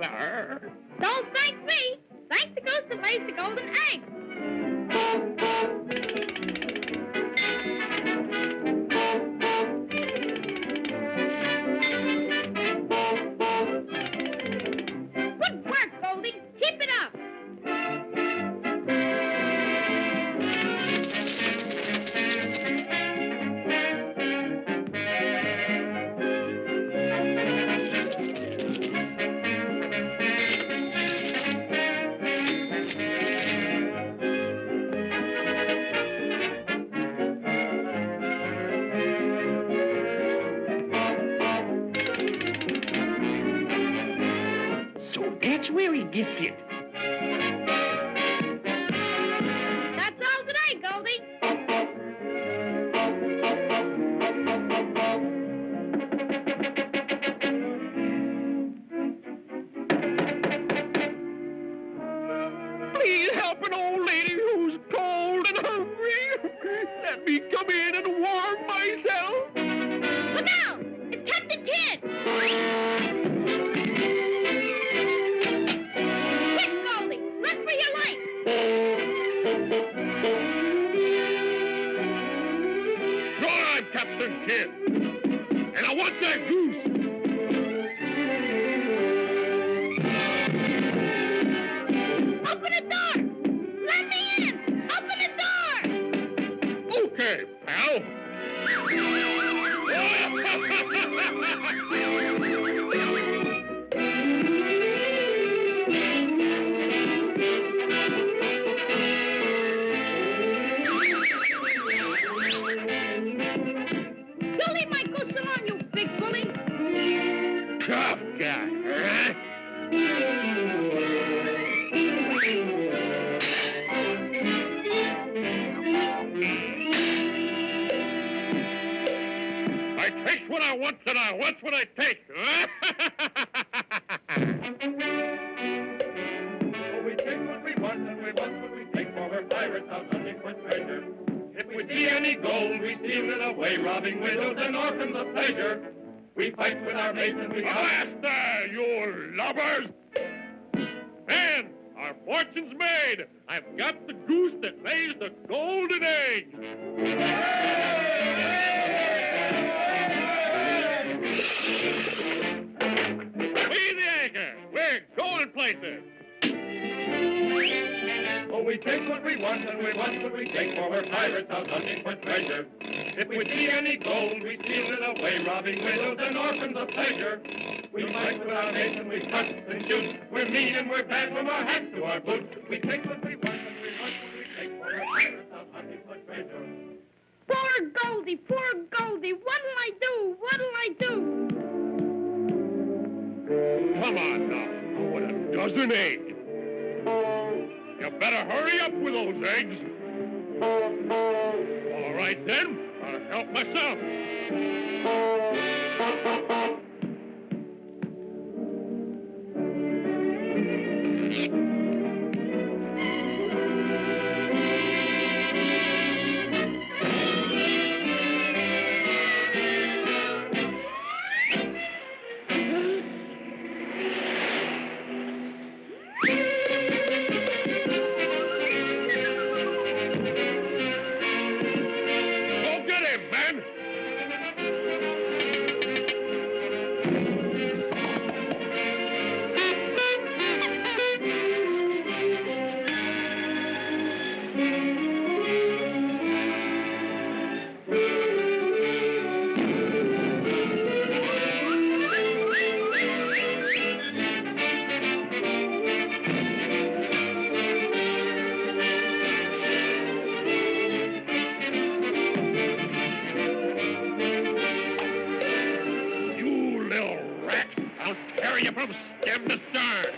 sir. Don't thank me. Thank the goose that lays the golden egg. Good work, Goldie. Keep it up. That's where he gets it. That's all today, Goldie. Please help an old lady who's cold and hungry. Let me come in and warm myself. Look out! It's Captain Kidd! Captain Kidd, and I want that goose. Open the door! Let me in! Open the door! Okay, pal. Tough guy, huh? I take what I want and I want what I take. So we take what we want and we want what we take, for we're pirates out hunting for treasure. If we see any gold, we steal it away, robbing widows and orphans of pleasure. We fight with our mates and we... Avast there, you lubbers! And our fortune's made. I've got the goose that lays the golden egg. Weigh the anchor. We're going places. Oh, we take what we want and we want what we take, for we're pirates out hunting for treasure. If we see any gold, we steal it away, robbing widows and orphans of pleasure. We fight with our mates and we cut and shoot. We're mean and we're bad from our hats to our boots. We take what we want and we want what we take, for we're pirates out hunting for treasure. Poor Goldie, poor Goldie. What'll I do? What'll I do? Come on now. I want a dozen eggs. You better hurry up with those eggs. All right, then. I'll help myself. From stem to stern.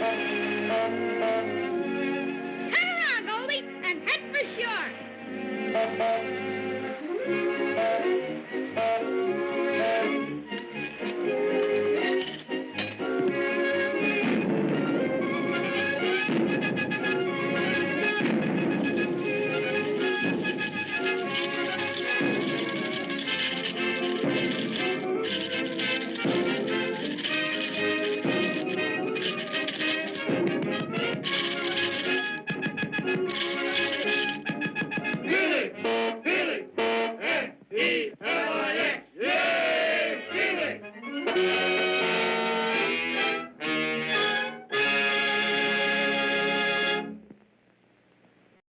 Thank you.